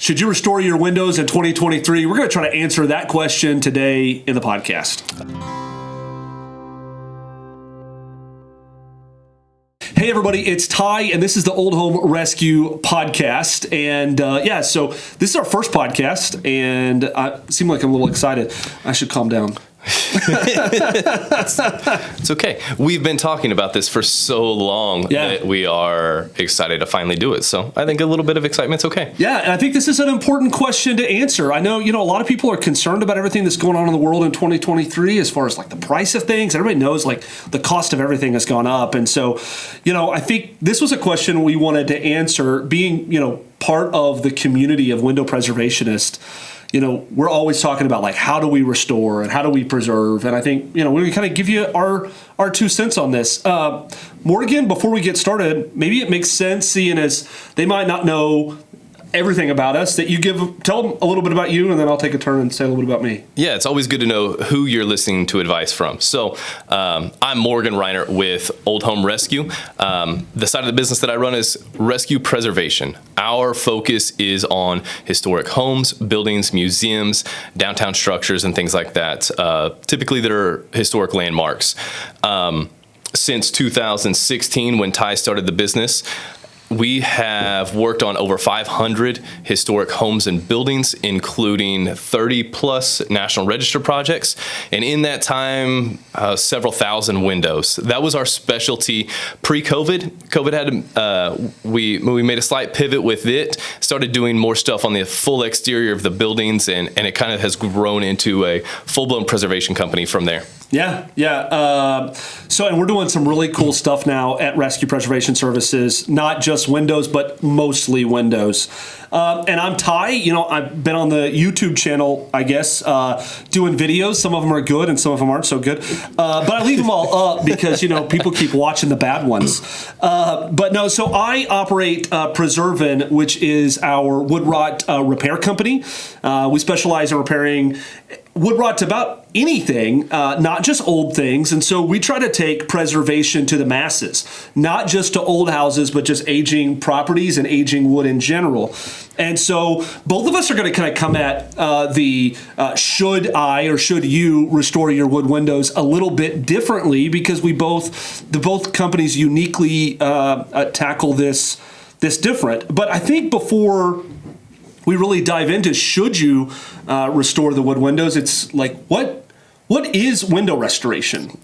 Should you restore your windows in 2023? We're going to try to answer that question today in the podcast. Hey everybody, it's Ty, and this is the Old Home Rescue Podcast. And so this is our first podcast, and I seem like I'm a little excited. I should calm down. It's okay. We've been talking about this for so long that we are excited to finally do it. So I think a little bit of excitement's okay. Yeah, and I think this is an important question to answer. I know, a lot of people are concerned about everything that's going on in the world in 2023 as far as like the price of things. Everybody knows like the cost of everything has gone up. And so, I think this was a question we wanted to answer being, part of the community of window preservationists. We're always talking about like how do we restore and how do we preserve, and I think we kind of give you our 2 cents on this. Morgan, before we get started, maybe it makes sense, seeing as they might not know everything about us, that you tell them a little bit about you, and then I'll take a turn and say a little bit about me. Yeah, it's always good to know who you're listening to advice from. So I'm Morgan Reiner with Old Home Rescue. The side of the business that I run is Rescue Preservation. Our focus is on historic homes, buildings, museums, downtown structures, and things like that, typically that are historic landmarks. Since 2016, when Ty started the business, we have worked on over 500 historic homes and buildings, including 30 plus National Register projects. And in that time, several thousand windows. That was our specialty pre-COVID. COVID had, we made a slight pivot with it, started doing more stuff on the full exterior of the buildings, and it kind of has grown into a full-blown preservation company from there. Yeah. And we're doing some really cool stuff now at Rescue Preservation Services, not just windows, but mostly windows. And I'm Ty. I've been on the YouTube channel, I guess, doing videos. Some of them are good and some of them aren't so good. But I leave them all up because, people keep watching the bad ones. So I operate Preservan, which is our wood rot repair company. We specialize in repairing wood rot to about anything, not just old things. And so we try to take preservation to the masses, not just to old houses, but just aging properties and aging wood in general. And so both of us are going to kind of come at the should I or should you restore your wood windows a little bit differently, because both companies uniquely tackle this different. But I think before we really dive into should you restore the wood windows, it's like what is window restoration?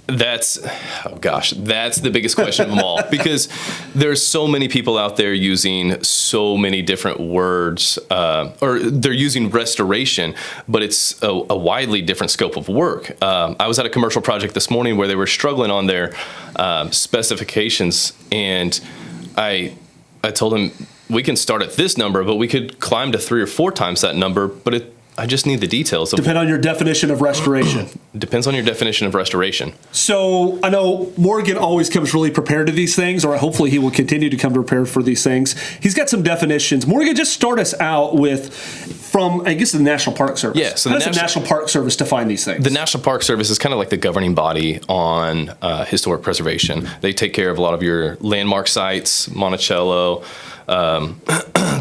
That's the biggest question of them all, because there's so many people out there using so many different words, or they're using restoration, but it's a widely different scope of work. I was at a commercial project this morning where they were struggling on their specifications, and I told them, we can start at this number, but we could climb to 3 or 4 times that number, but I just need the details. Depend on your definition of restoration. Depends on your definition of restoration. So I know Morgan always comes really prepared to these things, or hopefully he will continue to come prepared for these things. He's got some definitions. Morgan, just start us out from, I guess, the National Park Service. Yeah, so how does the National Park Service define these things? The National Park Service is kind of like the governing body on historic preservation. They take care of a lot of your landmark sites, Monticello,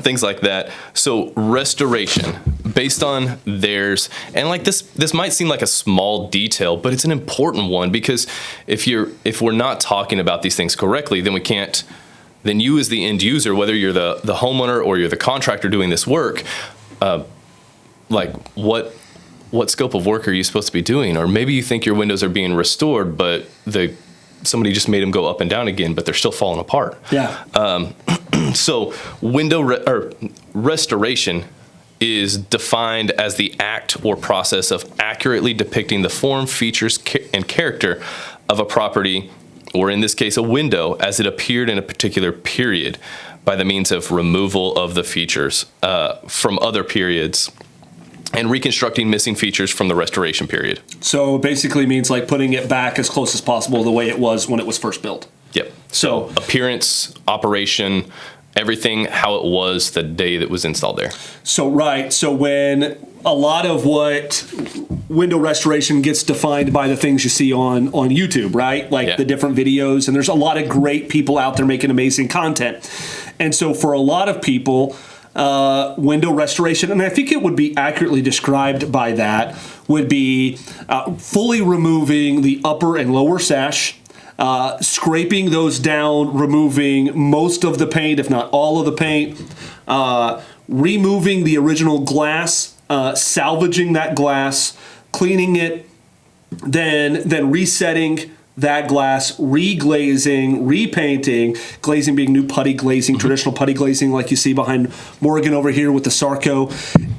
things like that. So restoration, based on theirs, and like this might seem like a small detail, but it's an important one, because if we're not talking about these things correctly, then you as the end user, whether you're the homeowner or you're the contractor doing this work, like what scope of work are you supposed to be doing? Or maybe you think your windows are being restored, but somebody just made them go up and down again, but they're still falling apart. Yeah. So restoration is defined as the act or process of accurately depicting the form, features, and character of a property, or in this case, a window, as it appeared in a particular period by the means of removal of the features from other periods and reconstructing missing features from the restoration period. So basically means like putting it back as close as possible the way it was when it was first built. Yep. So appearance, operation, everything how it was the day that was installed there. So when a lot of what window restoration gets defined by the things you see on YouTube, right? Like the different videos, and there's a lot of great people out there making amazing content. And so for a lot of people, window restoration, and I think it would be accurately described by that, would be fully removing the upper and lower sash, scraping those down, removing most of the paint, if not all of the paint, removing the original glass, salvaging that glass, cleaning it, then resetting that glass, reglazing, repainting, glazing being new putty glazing, traditional putty glazing like you see behind Morgan over here with the Sarco,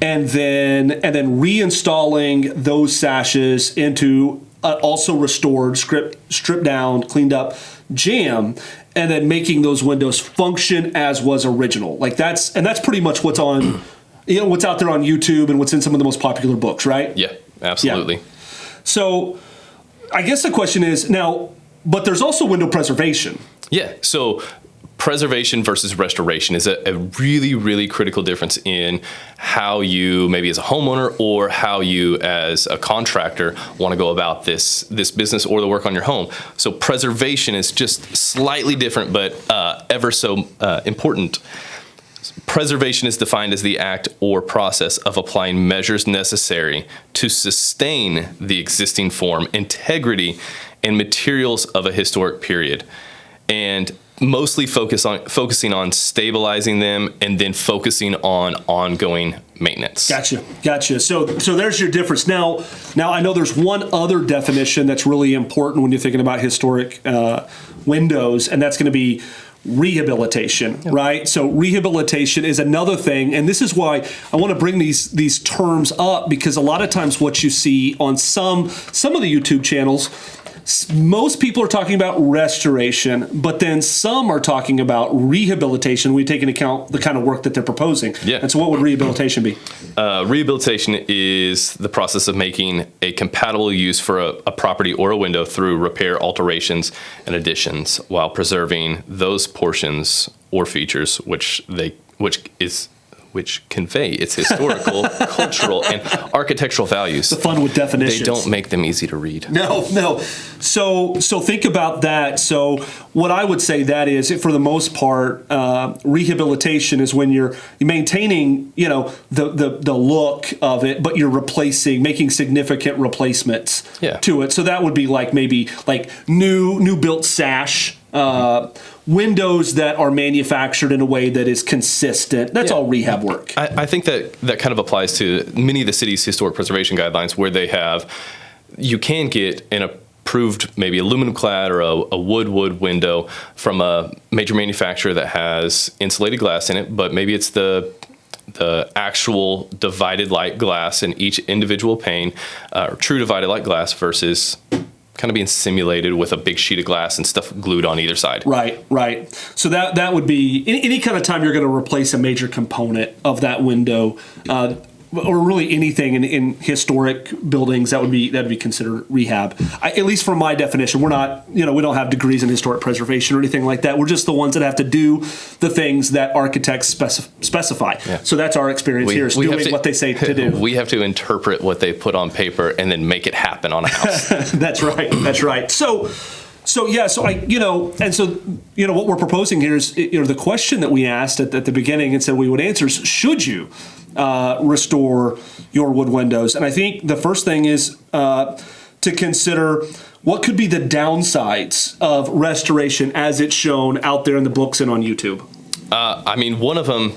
and then reinstalling those sashes into also restored, stripped down, cleaned up jam, and then making those windows function as was original. Like that's pretty much what's on, what's out there on YouTube and what's in some of the most popular books, right? Yeah, absolutely. Yeah. So I guess the question is now, but there's also window preservation. Yeah. So preservation versus restoration is a really, really critical difference in how you, maybe as a homeowner or how you as a contractor, want to go about this business or the work on your home. So preservation is just slightly different, but ever so important. Preservation is defined as the act or process of applying measures necessary to sustain the existing form, integrity, and materials of a historic period, and mostly focusing on stabilizing them and then focusing on ongoing maintenance. Gotcha. So there's your difference. Now I know there's one other definition that's really important when you're thinking about historic windows, and that's going to be rehabilitation, right? So rehabilitation is another thing, and this is why I want to bring these terms up, because a lot of times what you see on some of the YouTube channels, most people are talking about restoration, but then some are talking about rehabilitation. We take into account the kind of work that they're proposing. Yeah. And so what would rehabilitation be? Rehabilitation is the process of making a compatible use for a property or a window through repair, alterations, and additions, while preserving those portions or features which convey its historical, cultural, and architectural values. The fun with definitions. They don't make them easy to read. No. So think about that. So what I would say that is, for the most part, rehabilitation is when you're maintaining, the look of it, but you're making significant replacements to it. So that would be maybe new built sash. Windows that are manufactured in a way that is consistent. That's all rehab work. I think that kind of applies to many of the city's historic preservation guidelines, where you can get an approved maybe aluminum clad or a wood window from a major manufacturer that has insulated glass in it, but maybe it's the actual divided light glass in each individual pane, true divided light glass versus kind of being simulated with a big sheet of glass and stuff glued on either side. Right. So that would be any kind of time you're going to replace a major component of that window, or really anything in historic buildings, that'd be considered rehab. At least from my definition, we're not, we don't have degrees in historic preservation or anything like that. We're just the ones that have to do the things that architects specify. Yeah. So that's our experience here, is doing what they say to do. We have to interpret what they put on paper and then make it happen on a house. That's right. So what we're proposing here is, the question that we asked at the beginning and said we would answer is, should you restore your wood windows? And I think the first thing is to consider what could be the downsides of restoration as it's shown out there in the books and on YouTube. One of them,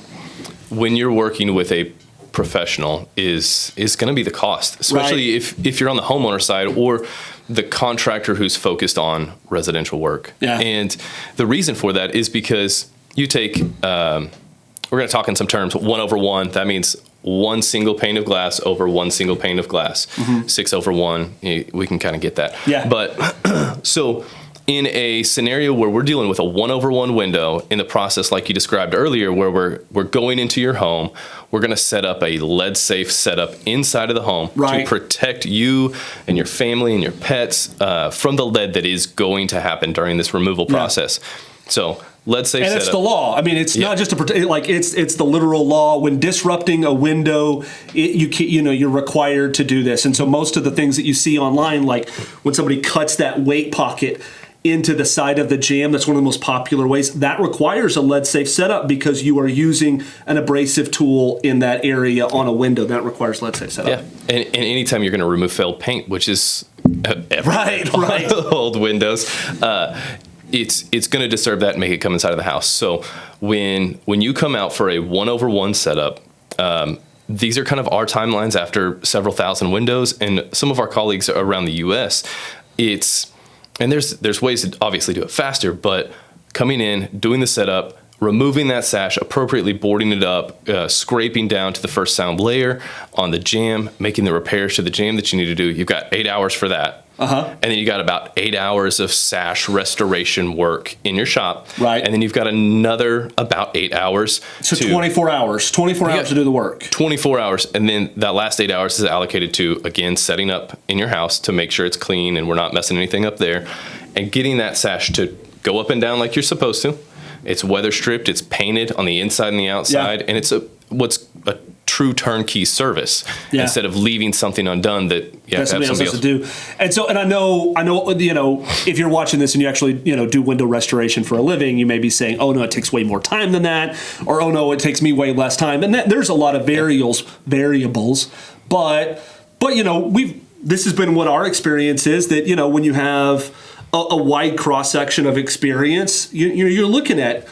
when you're working with a professional, is going to be the cost, especially if you're on the homeowner side or the contractor who's focused on residential work. Yeah. And the reason for that is because you take, we're going to talk in some terms, 1/1. That means one single pane of glass over one single pane of glass. Mm-hmm. 6/1, we can kind of get that. Yeah. But so in a scenario where we're dealing with a 1/1 window in the process, like you described earlier, where we're going into your home, we're going to set up a lead safe setup inside of the home to protect you and your family and your pets from the lead that is going to happen during this removal process. So lead safe setup. And it's the law. It's not just it's the literal law. When disrupting a window, you're required to do this. And so most of the things that you see online, like when somebody cuts that weight pocket into the side of the jamb. That's one of the most popular ways. That requires a lead safe setup because you are using an abrasive tool in that area on a window. That requires lead safe setup. Yeah, and anytime you're going to remove failed paint, which is right. old windows, it's going to disturb that and make it come inside of the house. So when you come out for a 1/1 setup, these are kind of our timelines after several thousand windows, and some of our colleagues around the U.S. And there's ways to obviously do it faster, but coming in, doing the setup, removing that sash, appropriately boarding it up, scraping down to the first sound layer on the jamb, making the repairs to the jamb that you need to do. You've got 8 hours for that. And then you got about 8 hours of sash restoration work in your shop. Right. And then you've got another about 8 hours. So 24 hours. 24 hours to do the work. 24 hours. And then that last 8 hours is allocated to, again, setting up in your house to make sure it's clean and we're not messing anything up there. And getting that sash to go up and down like you're supposed to. It's weather stripped. It's painted on the inside and the outside. And it's what's a true turnkey service instead of leaving something undone that somebody else has to do. And I know, if you're watching this and you actually, do window restoration for a living, you may be saying, oh no, it takes way more time than that. Or, oh no, it takes me way less time. And there's a lot of variables, but this has been what our experience is that, when you have a wide cross section of experience, you're looking at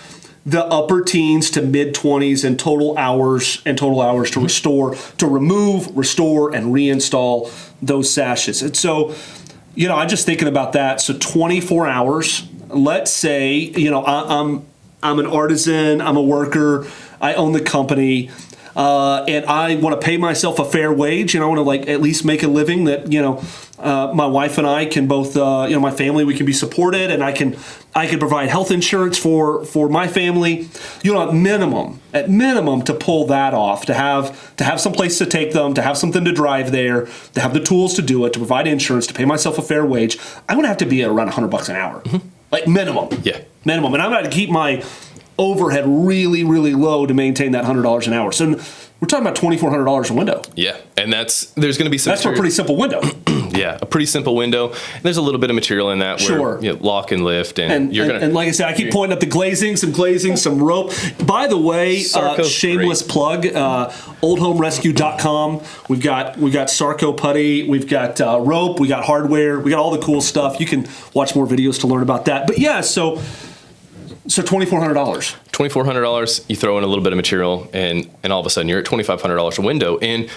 the upper teens to mid 20s in total hours to restore, to remove, restore, and reinstall those sashes. And so, I'm just thinking about that. So 24 hours. Let's say, I'm an artisan, I'm a worker, I own the company. And I want to pay myself a fair wage, and I want to at least make a living that my wife and I can both my family, we can be supported, and I can provide health insurance for my family. At minimum to pull that off, to have some place to take them, to have something to drive there, to have the tools to do it, to provide insurance, to pay myself a fair wage. I'm going to have to be at around $100 an hour, minimum. Yeah, minimum, and I'm going to keep my overhead really, really low to maintain that $100 an hour. So we're talking about $2,400 a window. Yeah, and there's going to be some. That's for a pretty simple window. Yeah, a pretty simple window. And there's a little bit of material in that where lock and lift, and you're gonna. And like I said, I keep pointing up the glazing, some rope. By the way, shameless plug, oldhomerescue.com. We've got Sarco putty, we've got rope, we got hardware, we got all the cool stuff. You can watch more videos to learn about that. But yeah, so $2,400. $2,400. You throw in a little bit of material, and all of a sudden you're at $2,500 a window. And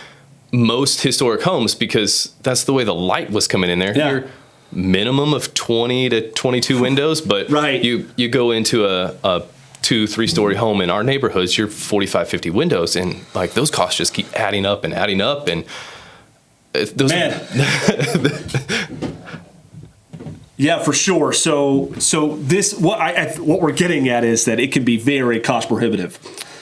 most historic homes, because that's the way the light was coming in there. You're minimum of 20 to 22 windows, but you go into a 2-3 story home in our neighborhoods, you're 45, 50 windows, and those costs just keep adding up, and those. Yeah, for sure. So this what we're getting at is that it can be very cost prohibitive.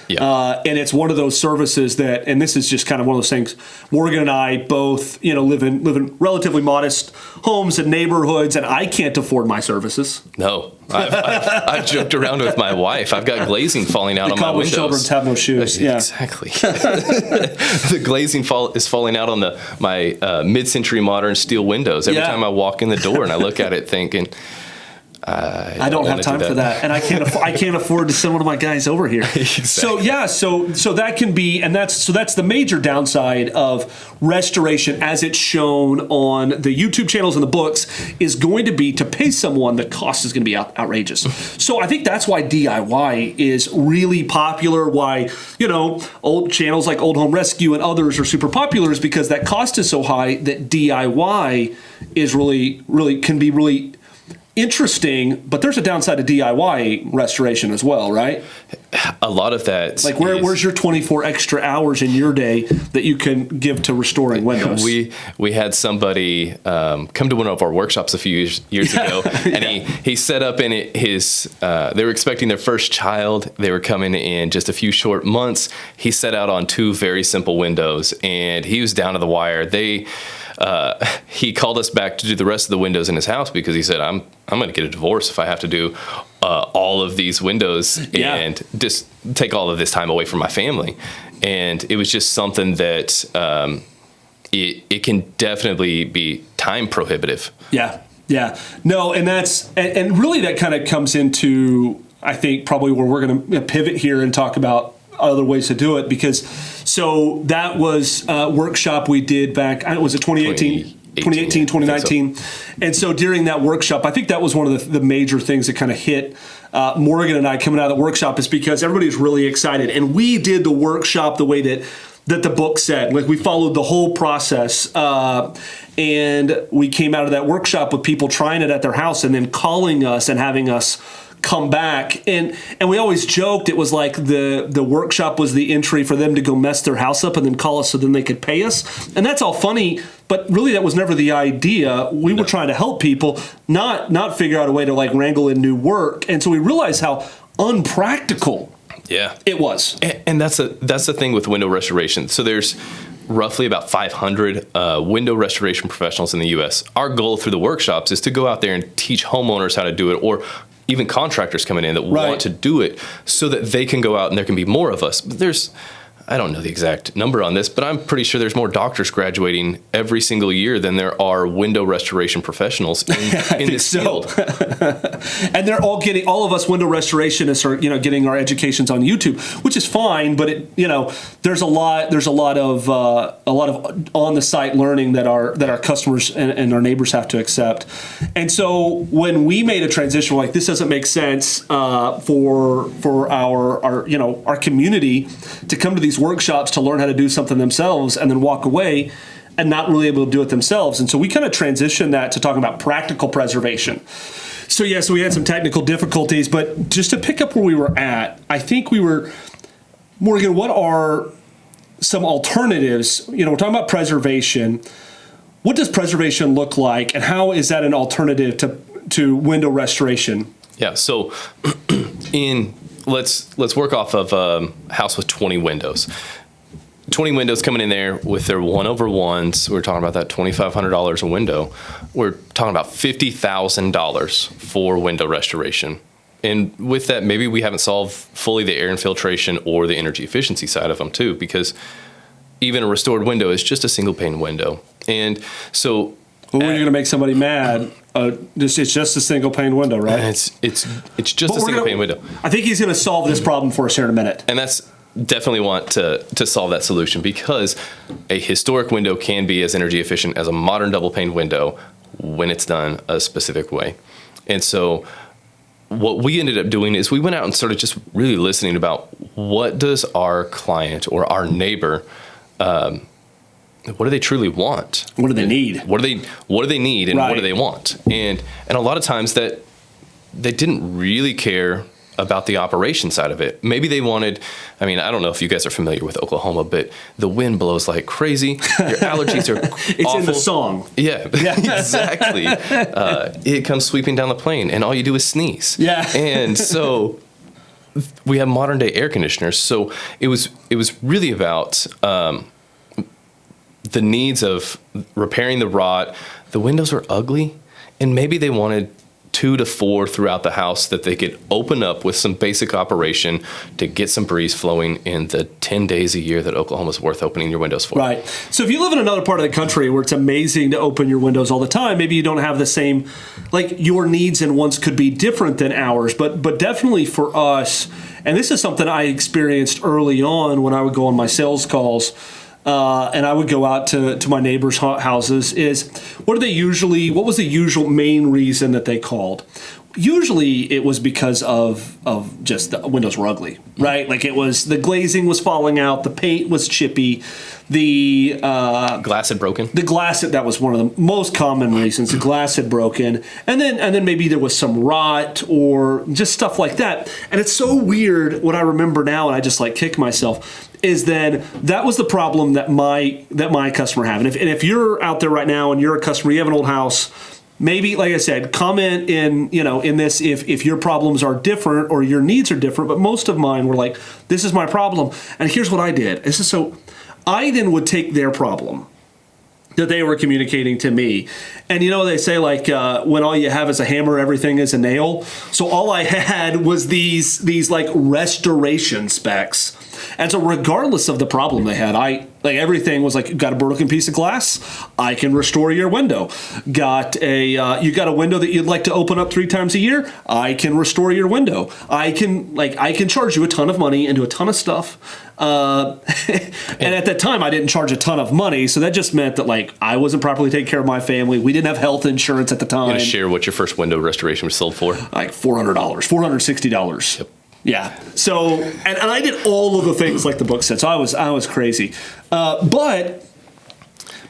Yeah. And it's one of those services that, and this is just kind of one of those things, Morgan and I both, live in relatively modest homes and neighborhoods, and I can't afford my services. No. I've joked around with my wife. I've got glazing falling out on my windows. Children have no shoes. Yeah. Exactly. The glazing is falling out on my mid-century modern steel windows every time I walk in the door, and I look at it thinking, I don't have time for that, and I can't afford to send one of my guys over here. Exactly. So that can be, and that's the major downside of restoration, as it's shown on the YouTube channels and the books, is going to be to pay someone. The cost is going to be outrageous. So I think that's why DIY is really popular. Why old channels like Old Home Rescue and others are super popular, is because that cost is so high that DIY is really can be really interesting, but there's a downside to DIY restoration as well, right? A lot of that. Where's your 24 extra hours in your day that you can give to restoring windows? We had somebody come to one of our workshops a few years ago, and he set up in his. They were expecting their first child. They were coming in just a few short months. He set out on 2 very simple windows, and he was down to the wire. He called us back to do the rest of the windows in his house because he said, I'm going to get a divorce if I have to do all of these windows and just take all of this time away from my family. And it was just something that it can definitely be time prohibitive. Yeah. Yeah, no, and and really that kind of comes into, I think, probably where we're going to pivot here and talk about other ways to do it, because so that was a workshop we did back, was it 2018? 2019. And so during that workshop, I think that was one of the major things that kind of hit Morgan and I coming out of the workshop, is because everybody was really excited. And we did the workshop the way that the book said. Like, we followed the whole process. And we came out of that workshop with people trying it at their house and then calling us and having us come back. And we always joked it was like the workshop was the entry for them to go mess their house up and then call us so then they could pay us. And that's all funny, but really that was never the idea. We were trying to help people, not figure out a way to like wrangle in new work. And so we realized how unpractical it was. And that's the thing with window restoration. So there's roughly about 500 window restoration professionals in the U.S. Our goal through the workshops is to go out there and teach homeowners how to do it, or even contractors coming in that want to do it, so that they can go out and there can be more of us. But I don't know the exact number on this, but I'm pretty sure there's more doctors graduating every single year than there are window restoration professionals in this field. And they're all of us window restorationists are, getting our educations on YouTube, which is fine, but there's a lot of on the site learning that our customers and our neighbors have to accept. And so when we made a transition, we're like, this doesn't make sense for our community to come to these workshops to learn how to do something themselves and then walk away and not really able to do it themselves. And so we kind of transitioned that to talking about practical preservation. So we had some technical difficulties, but just to pick up where we were at, I think Morgan, what are some alternatives? We're talking about preservation. What does preservation look like, and how is that an alternative to window restoration? Yeah, so let's work off of a house with 20 windows. 20 windows coming in there with their 1/1s. We're talking about that $2,500 a window. We're talking about $50,000 for window restoration. And with that, maybe we haven't solved fully the air infiltration or the energy efficiency side of them too, because even a restored window is just a single pane window. And so when you're going to make somebody mad, it's just a single pane window, right? It's just a single pane window. I think he's going to solve this problem for us here in a minute. And that's definitely want to solve that solution, because a historic window can be as energy efficient as a modern double pane window when it's done a specific way. And so what we ended up doing is we went out and started just really listening about what does our client or our neighbor, what do they truly want? What do they need? What do they need, and what do they want? And a lot of times that they didn't really care about the operation side of it. Maybe they wanted, I don't know if you guys are familiar with Oklahoma, but the wind blows like crazy. Your allergies are It's awful. in the song. Yeah, exactly. It comes sweeping down the plain, and all you do is sneeze. Yeah. And so we have modern day air conditioners. So it was really about the needs of repairing the rot. The windows were ugly, and maybe they wanted 2 to 4 throughout the house that they could open up with some basic operation to get some breeze flowing in the 10 days a year that Oklahoma's worth opening your windows for. Right. So if you live in another part of the country where it's amazing to open your windows all the time, maybe you don't have the same, like your needs and wants could be different than ours, but definitely for us, and this is something I experienced early on when I would go on my sales calls, and I would go out to my neighbors' houses, is what was the usual main reason that they called? Usually it was because of just the windows were ugly, right? Like it was, the glazing was falling out, the paint was chippy, the glass had broken. The glass, that was one of the most common reasons. The glass had broken, and then maybe there was some rot or just stuff like that. And it's so weird. What I remember now, and I just like kick myself, is then that was the problem that my customer had. And if you're out there right now and you're a customer, you have an old house, maybe, like I said, comment in this if your problems are different or your needs are different. But most of mine were like, this is my problem, and here's what I did. I then would take their problem that they were communicating to me. And they say like when all you have is a hammer, everything is a nail. So all I had was these like restoration specs. And so regardless of the problem they had, everything was like, got a broken piece of glass, I can restore your window. You got a window that you'd like to open up 3 times a year, I can restore your window. I can charge you a ton of money and do a ton of stuff. And at that time I didn't charge a ton of money, so that just meant that like I wasn't properly taking care of my family. We didn't have health insurance at the time. You gonna share what your first window restoration was sold for? Like $400, $460. Yep. Yeah. So, and I did all of the things like the book said. So I was crazy. But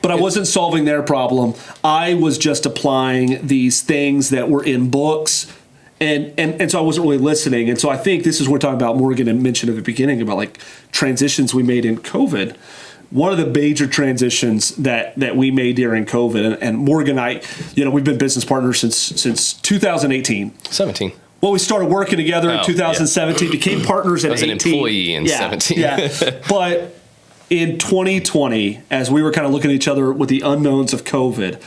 I wasn't solving their problem. I was just applying these things that were in books. And so I wasn't really listening. And so I think this is what we're talking about. Morgan had mentioned at the beginning about like transitions we made in COVID. One of the major transitions that we made during COVID, and Morgan and I, we've been business partners since 2018. 17. Well, we started working together in 2017, became partners at 18. I was an employee in 17. Yeah. But in 2020, as we were kind of looking at each other with the unknowns of COVID,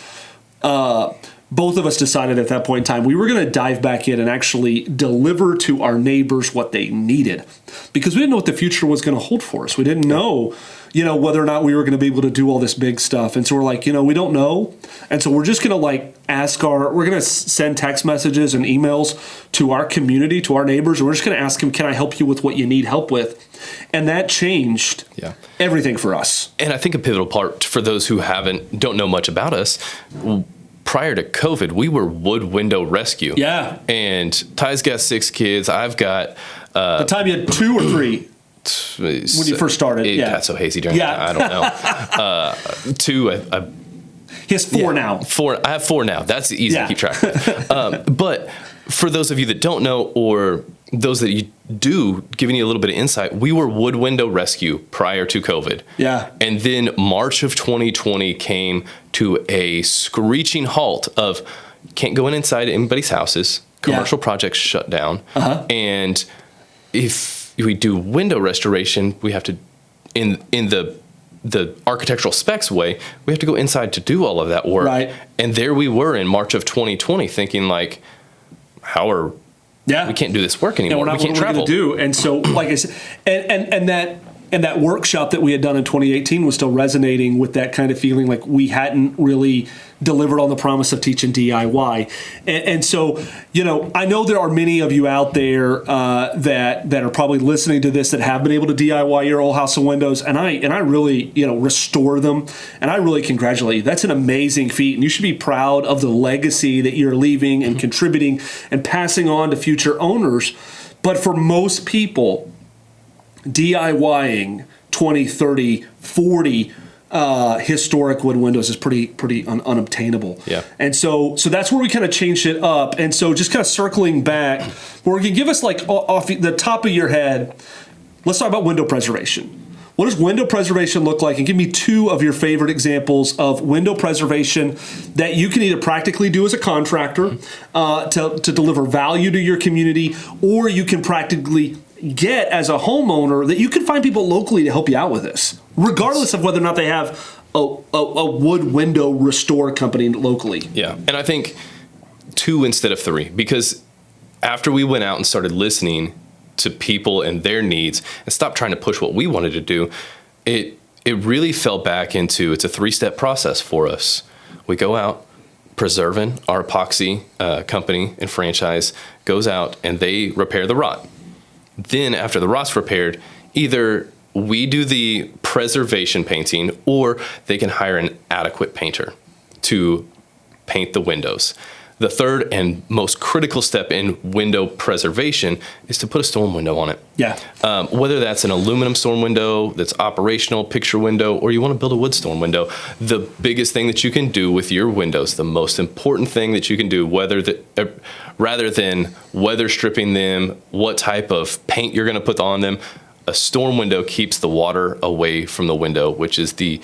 both of us decided at that point in time we were going to dive back in and actually deliver to our neighbors what they needed, because we didn't know what the future was going to hold for us. We didn't know, whether or not we were going to be able to do all this big stuff. And so we're like, we don't know. And so we're just going to we're going to send text messages and emails to our community, to our neighbors. And we're just going to ask them, can I help you with what you need help with? And that changed everything for us. And I think a pivotal part for those who don't know much about us, prior to COVID, we were wood window rescue. Yeah. And Ty's got 6 kids. I've got... the time you had 2 or 3? When you first started. It got so hazy during that. I don't know. 2, he has 4 now. 4. I have 4 now. That's easy to keep track of. But for those of you that don't know, or those that you do, giving you a little bit of insight, we were wood window rescue prior to COVID. Yeah. And then March of 2020 came to a screeching halt of can't go inside anybody's houses. Commercial projects shut down. And if we do window restoration, we have to, in the architectural specs way, we have to go inside to do all of that work. Right. And there we were in March of 2020 thinking like, we can't do this work anymore. And we can't travel. Do. And so, like I said, and that workshop that we had done in 2018 was still resonating with that kind of feeling like we hadn't really delivered on the promise of teaching DIY. And so, I know there are many of you out there that are probably listening to this that have been able to DIY your old house of windows, and I really, restore them, and I really congratulate you. That's an amazing feat, and you should be proud of the legacy that you're leaving and contributing and passing on to future owners. But for most people, DIYing 20, 30, 40 historic wood windows is pretty unobtainable. Yeah. And so that's where we kind of changed it up. And so just kind of circling back, Morgan, give us like off the top of your head, let's talk about window preservation. What does window preservation look like? And give me 2 of your favorite examples of window preservation that you can either practically do as a contractor to deliver value to your community, or you can practically get as a homeowner that you can find people locally to help you out with this, regardless of whether or not they have a wood window restore company locally. Yeah. And I think 2 instead of 3, because after we went out and started listening to people and their needs and stopped trying to push what we wanted to do, it really fell back into, it's a 3-step process for us. We go out, Preservan, our epoxy company and franchise, goes out and they repair the rot. Then after the rot's repaired, either we do the preservation painting or they can hire an adequate painter to paint the windows. The third and most critical step in window preservation is to put a storm window on it. Yeah. Whether that's an aluminum storm window that's operational, picture window, or you want to build a wood storm window, the biggest thing that you can do with your windows, the most important thing that you can do, rather than weather stripping them, what type of paint you're going to put on them, a storm window keeps the water away from the window, which is the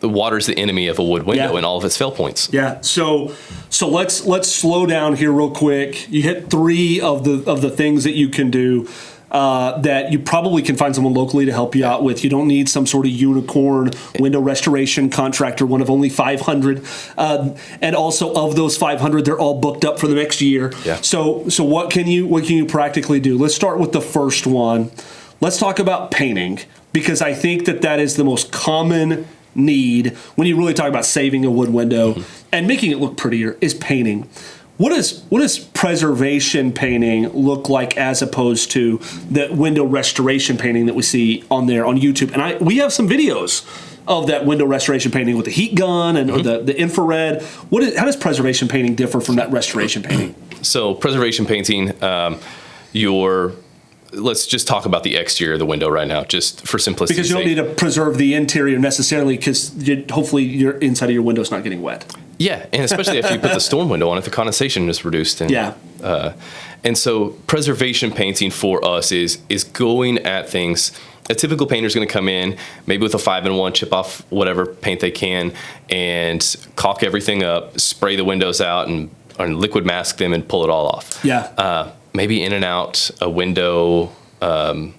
water is the enemy of a wood window and all of its fail points. Yeah. So let's slow down here real quick. You hit 3 of the things that you can do that you probably can find someone locally to help you out with. You don't need some sort of unicorn window restoration contractor, one of only 500. And also of those 500, they're all booked up for the next year. Yeah. So what can you practically do? Let's start with the first one. let's talk about painting, because I think that is the most common need when you really talk about saving a wood window and making it look prettier is painting. What does preservation painting look like as opposed to the window restoration painting that we see on there on YouTube? And we have some videos of that window restoration painting with the heat gun and the infrared. How does preservation painting differ from that restoration painting? So preservation painting, let's just talk about the exterior of the window right now, just for simplicity's Because you don't sake. need to preserve the interior necessarily, because hopefully your inside of your window is not getting wet. Yeah, and especially if you put the storm window on it, the condensation is reduced. And, and so preservation painting for us is going at things. A typical painter is going to come in, maybe with a 5-in-1, chip off whatever paint they can, and caulk everything up, spray the windows out, and liquid mask them and pull it all off. Maybe in and out a window, a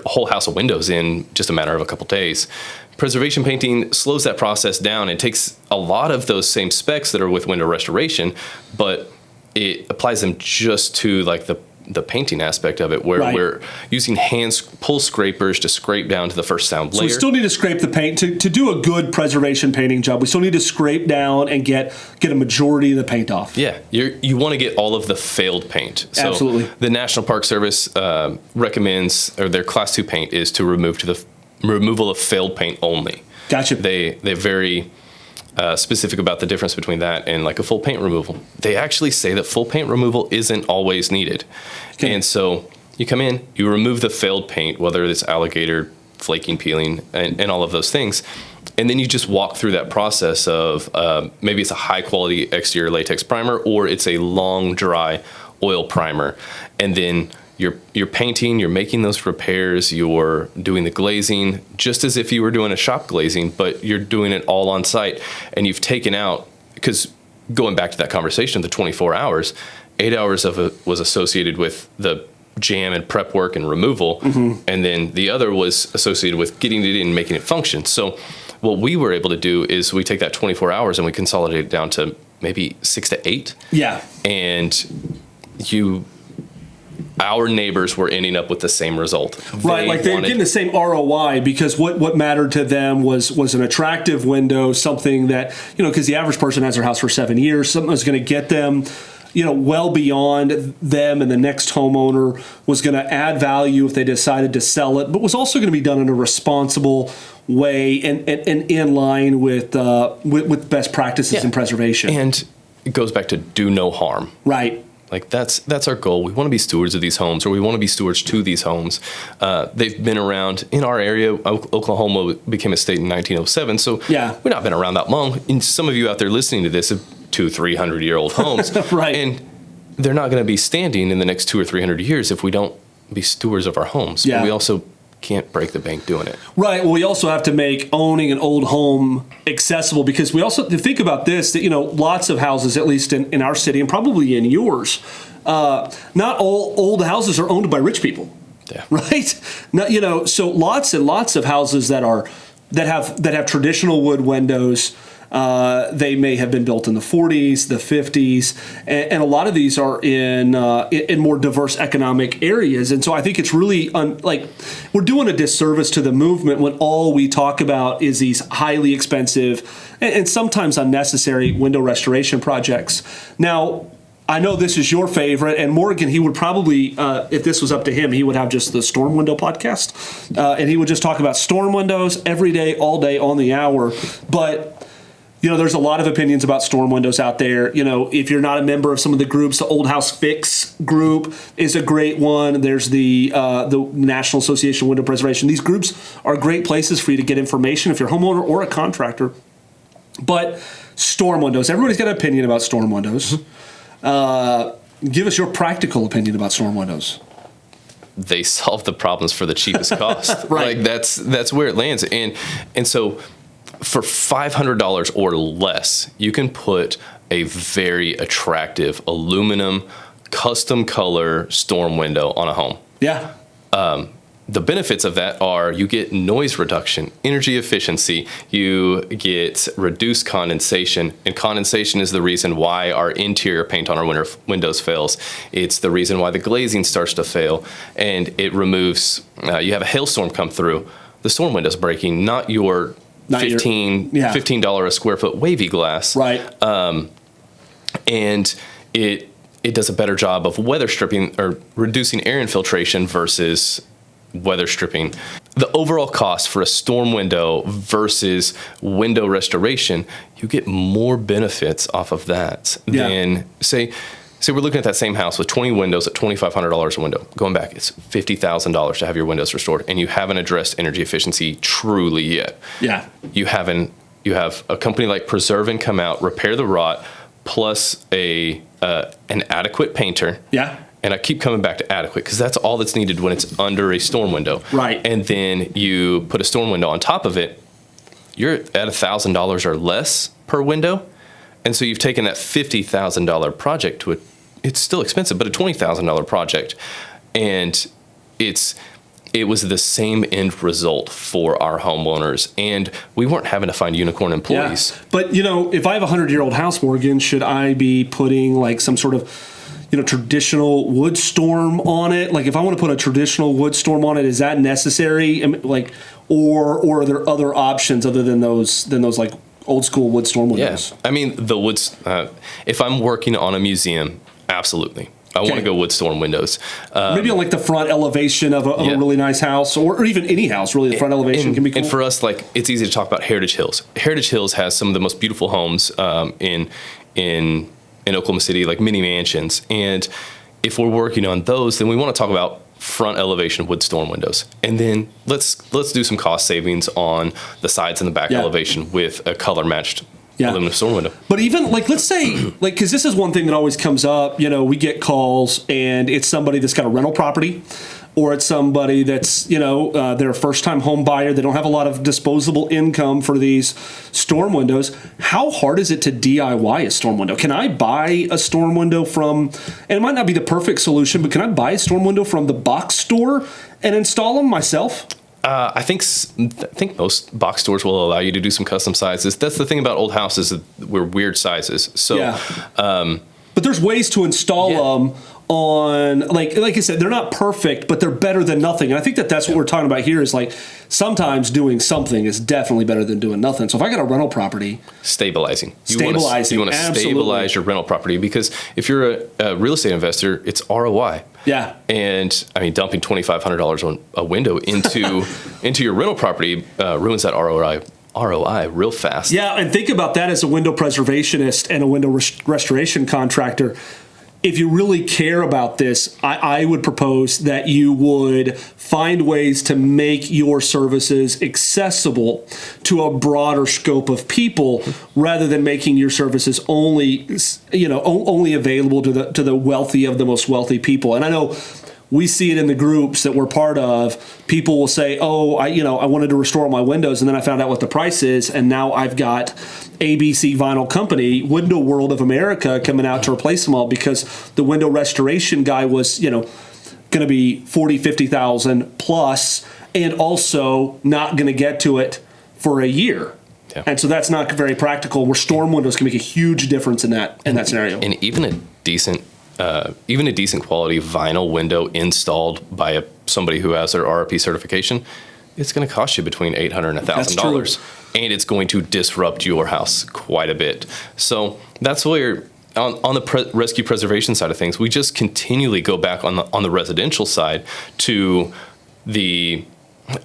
whole house of windows in just a matter of a couple days. Preservation painting slows that process down and takes a lot of those same specs that are with window restoration, but it applies them just to like the painting aspect of it, where we're using hand pull scrapers to scrape down to the first sound layer. So we still need to scrape the paint to do a good preservation painting job. We still need to scrape down and get a majority of the paint off. Yeah, you want to get all of the failed paint. So Absolutely. The National Park Service recommends, or their Class 2 paint is to remove to the removal of failed paint only. Gotcha. They're very specific about the difference between that and like a full paint removal. They actually say that full paint removal isn't always needed. Okay. And so you come in, you remove the failed paint, whether it's alligator, flaking, peeling, and all of those things. And then you just walk through that process of maybe it's a high quality exterior latex primer, or it's a long dry oil primer. And then you're painting, you're making those repairs, you're doing the glazing, just as if you were doing a shop glazing, but you're doing it all on site. And you've taken out, because going back to that conversation, the 24 hours, 8 hours of it was associated with the jam and prep work and removal. And then the other was associated with getting it in and making it function. So what we were able to do is we take that 24 hours and we consolidate it down to maybe 6 to 8. Yeah. And our neighbors were ending up with the same result. Right, like they're getting the same ROI, because what mattered to them was an attractive window, something that, because the average person has their house for 7 years, something that's going to get them, well beyond them, and the next homeowner was going to add value if they decided to sell it, but was also going to be done in a responsible way and in line with best practices in preservation. And it goes back to do no harm. Right. Like that's our goal. We want to be stewards of these homes, or we want to be stewards to these homes. They've been around in our area. Oklahoma became a state in 1907, so we've not been around that long. And some of you out there listening to this have 200-300-year-old homes, right? And they're not going to be standing in the next 200 or 300 years if we don't be stewards of our homes. Yeah. But we also can't break the bank doing it. Right. Well, we also have to make owning an old home accessible, because we also have to think about this, that, lots of houses, at least in our city and probably in yours, not all old houses are owned by rich people. Yeah. Right. Now, so lots and lots of houses that have traditional wood windows. They may have been built in the 40s, the 50s, and a lot of these are in more diverse economic areas. And so I think it's really we're doing a disservice to the movement when all we talk about is these highly expensive and sometimes unnecessary window restoration projects. Now, I know this is your favorite, and Morgan, he would probably, if this was up to him, he would have just the Storm Window podcast, and he would just talk about storm windows every day, all day, on the hour. But there's a lot of opinions about storm windows out there. If you're not a member of some of the groups, the Old House Fix group is a great one. There's the National Association of Window Preservation. These groups are great places for you to get information if you're a homeowner or a contractor. But storm windows, everybody's got an opinion about storm windows. Give us your practical opinion about storm windows. They solve the problems for the cheapest cost. Right. Like that's where it lands. And so for $500 or less, you can put a very attractive aluminum custom color storm window on a home. Yeah. the benefits of that are you get noise reduction, energy efficiency, you get reduced condensation, and condensation is the reason why our interior paint on our windows fails. It's the reason why the glazing starts to fail, and it removes, you have a hailstorm come through, the storm window's breaking, not your $15 a square foot wavy glass. Right. And it does a better job of weather stripping or reducing air infiltration versus weather stripping. The overall cost for a storm window versus window restoration, you get more benefits off of that than say we're looking at that same house with 20 windows at $2,500 a window. Going back, it's $50,000 to have your windows restored, and you haven't addressed energy efficiency truly yet. Yeah. You have a company like Preservan come out, repair the rot, plus an adequate painter. Yeah. And I keep coming back to adequate because that's all that's needed when it's under a storm window. Right. And then you put a storm window on top of it, you're at $1,000 or less per window. And so you've taken that $50,000 project to it's still expensive, but a $20,000 project. And it was the same end result for our homeowners, and we weren't having to find unicorn employees. Yeah. But, if I have a 100-year-old house, Morgan, should I be putting like some sort of, traditional wood storm on it? Like if I want to put a traditional wood storm on it, is that necessary? Or are there other options other than those like old school wood storm windows? Yeah. I mean, the woods, if I'm working on a museum, absolutely. I want to go wood storm windows. Maybe on like the front elevation of a really nice house, or even any house, really, the front elevation can be cool. And for us, like, it's easy to talk about Heritage Hills. Heritage Hills has some of the most beautiful homes in Oklahoma City, like mini mansions. And if we're working on those, then we want to talk about front elevation wood storm windows. And then let's do some cost savings on the sides and the back elevation with a color matched aluminum storm window. But even let's say because this is one thing that always comes up, we get calls and it's somebody that's got a rental property, or it's somebody that's, they're a first-time home buyer. They don't have a lot of disposable income for these storm windows. How hard is it to DIY a storm window? Can I buy a storm window from, and it might not be the perfect solution, but can I buy a storm window from the box store and install them myself? I think most box stores will allow you to do some custom sizes. That's the thing about old houses, we're weird sizes. So, but there's ways to install them on, like I said, they're not perfect, but they're better than nothing. And I think that's what we're talking about here is like sometimes doing something is definitely better than doing nothing. So if I got a rental property, stabilizing. You want to stabilize your rental property, because if you're a real estate investor, it's ROI. Yeah. And I mean, dumping $2,500 on a window into your rental property ruins that ROI real fast. Yeah, and think about that as a window preservationist and a window restoration contractor. If you really care about this, I would propose that you would find ways to make your services accessible to a broader scope of people, rather than making your services only available to the wealthy of the most wealthy people. And I know we see it in the groups that we're part of. People will say, "Oh, I wanted to restore my windows, and then I found out what the price is, and now I've got ABC Vinyl Company, Window World of America, coming out to replace them all because the window restoration guy was, going to be $40,000-$50,000 plus, and also not going to get to it for a year." Yeah. And so that's not very practical. Where storm windows can make a huge difference in that scenario. And even a decent quality vinyl window installed by somebody who has their RRP certification, it's going to cost you between $800 and $1,000, and it's going to disrupt your house quite a bit. So that's where on the rescue preservation side of things, we just continually go back on the residential side to the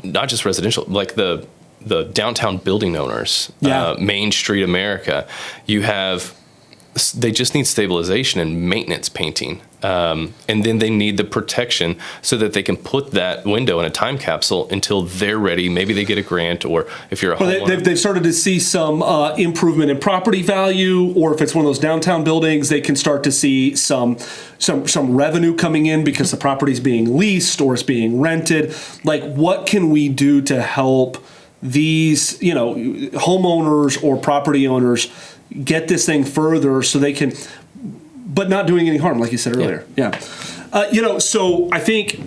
not just residential, like the downtown building owners, Main Street America. They just need stabilization and maintenance painting. And then they need the protection so that they can put that window in a time capsule until they're ready. Maybe they get a grant, or if you're a homeowner. They've started to see some improvement in property value, or if it's one of those downtown buildings, they can start to see some revenue coming in because the property's being leased or it's being rented. Like, what can we do to help these, homeowners or property owners get this thing further so they can, but not doing any harm, like you said earlier. Yeah. So I think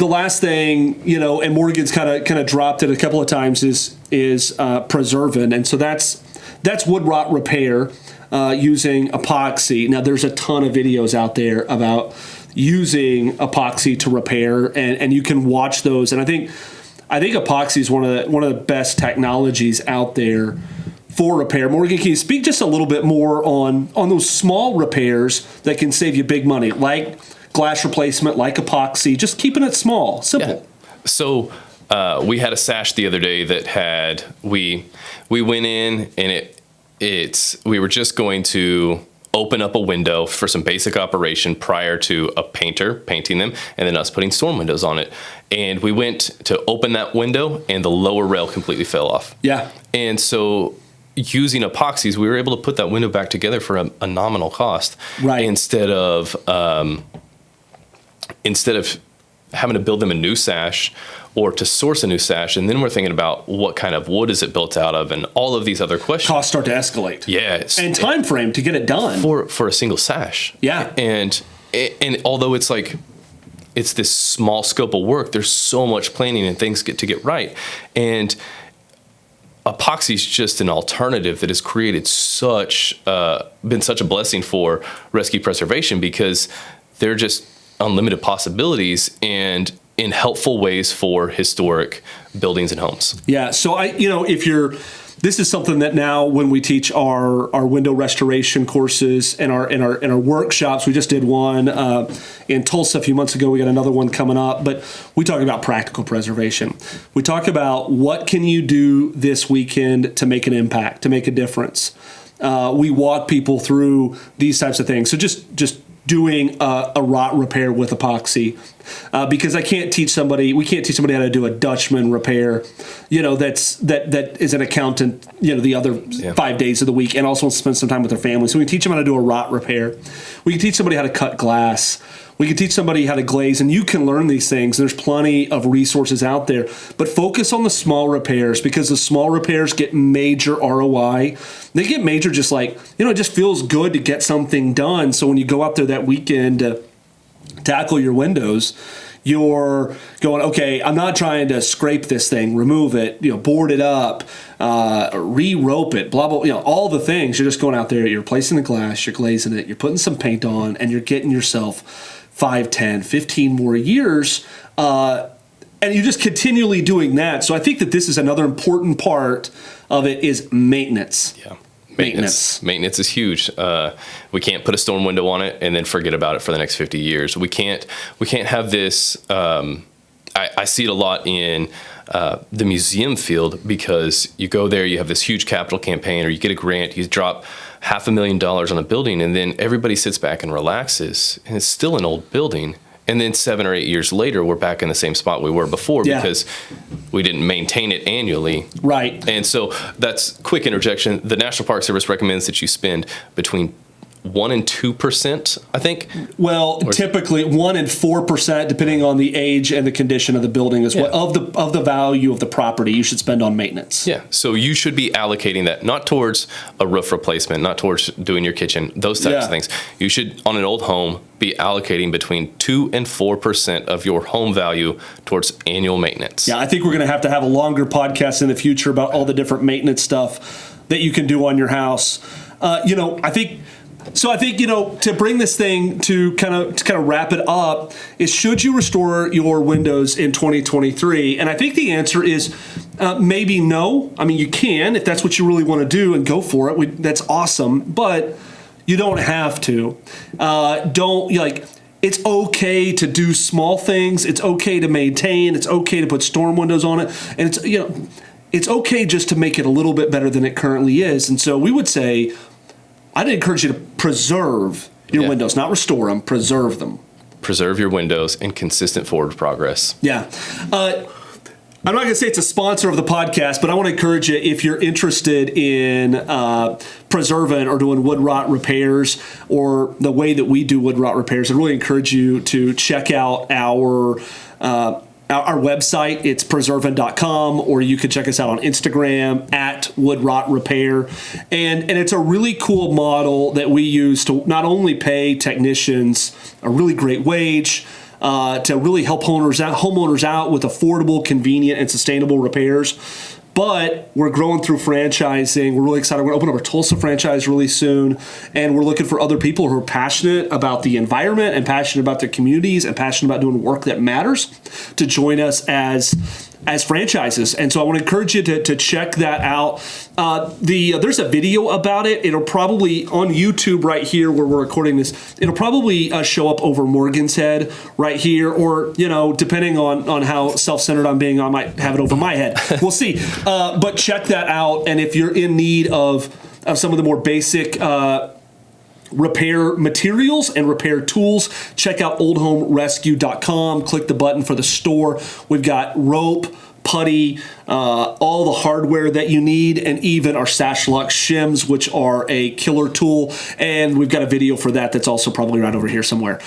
the last thing, and Morgan's kind of dropped it a couple of times is Preservan, and so that's wood rot repair using epoxy. Now there's a ton of videos out there about using epoxy to repair, and you can watch those. And I think epoxy is one of the best technologies out there for repair. Morgan, can you speak just a little bit more on those small repairs that can save you big money, like glass replacement, like epoxy, just keeping it small, simple? Yeah. So we had a sash the other day that had we went in and we were just going to open up a window for some basic operation prior to a painter painting them and then us putting storm windows on it. And we went to open that window and the lower rail completely fell off. Yeah. And so using epoxies, we were able to put that window back together for a nominal cost. Right. Instead of having to build them a new sash or to source a new sash. And then we're thinking about what kind of wood is it built out of and all of these other questions. Costs start to escalate. Yeah. And time frame to get it done. For a single sash. Yeah. And although it's this small scope of work, there's so much planning and things to get right. And epoxy is just an alternative that has created been such a blessing for rescue preservation because they're just unlimited possibilities and in helpful ways for historic buildings and homes. Yeah. So this is something that now when we teach our window restoration courses and our workshops, we just did one in Tulsa a few months ago. We got another one coming up, but we talk about practical preservation. We talk about what can you do this weekend to make an impact, to make a difference. We walk people through these types of things. So just doing a rot repair with epoxy, because we can't teach somebody how to do a Dutchman repair, that is an accountant, the other 5 days of the week and also wants to spend some time with their family. So we can teach them how to do a rot repair. We can teach somebody how to cut glass. We can teach somebody how to glaze, and you can learn these things. There's plenty of resources out there, but focus on the small repairs because the small repairs get major ROI. They get major just like, it just feels good to get something done. So when you go out there that weekend to tackle your windows, you're going, okay, I'm not trying to scrape this thing, remove it, board it up, re-rope it, blah, blah, all the things. You're just going out there, you're replacing the glass, you're glazing it, you're putting some paint on, and you're getting yourself 5, 10, 15 more years, and you're just continually doing that. So I think that this is another important part of it is maintenance. Yeah. Maintenance is huge. We can't put a storm window on it and then forget about it for the next 50 years. We can't have this. I see it a lot in the museum field because you go there, you have this huge capital campaign, or you get a grant, you drop $500,000 on a building, and then everybody sits back and relaxes, and it's still an old building. And then 7 or 8 years later, we're back in the same spot we were before because we didn't maintain it annually. Right. And so that's quick interjection. The National Park Service recommends that you spend between 1% and 2%, I think. Well, typically 1% and 4%, depending on the age and the condition of the building, is what of the value of the property you should spend on maintenance. Yeah. So you should be allocating that not towards a roof replacement, not towards doing your kitchen, those types of things. You should, on an old home, be allocating between 2% and 4% of your home value towards annual maintenance. Yeah, I think we're going to have a longer podcast in the future about all the different maintenance stuff that you can do on your house. I think to bring this thing to kind of wrap it up is, should you restore your windows in 2023? And I think the answer is maybe no. I mean, you can if that's what you really want to do, and go for it. That's awesome, but you don't have to. It's okay to do small things. It's okay to maintain. It's okay to put storm windows on it, and it's okay just to make it a little bit better than it currently is. And so we would say, I'd encourage you to preserve your windows, not restore them, preserve them. Preserve your windows and consistent forward progress. Yeah. I'm not going to say it's a sponsor of the podcast, but I want to encourage you, if you're interested in Preservan or doing wood rot repairs, or the way that we do wood rot repairs, I really encourage you to check out our website. It's preservan.com, or you can check us out on Instagram at woodrotrepair. And it's a really cool model that we use to not only pay technicians a really great wage, to really help homeowners out with affordable, convenient, and sustainable repairs. But we're growing through franchising. We're really excited. We're going to open up our Tulsa franchise really soon. And we're looking for other people who are passionate about the environment and passionate about their communities and passionate about doing work that matters to join us as franchises. And so I want to encourage you to check that out. There's a video about it. It'll probably, on YouTube right here where we're recording this, it'll probably show up over Morgan's head right here, or, depending on how self-centered I'm being, I might have it over my head. We'll see. But check that out. And if you're in need of some of the more basic repair materials and repair tools, check out oldhomerescue.com. Click the button for the store. We've got rope, putty, all the hardware that you need, and even our Sash Lock shims, which are a killer tool. And we've got a video for that that's also probably right over here somewhere.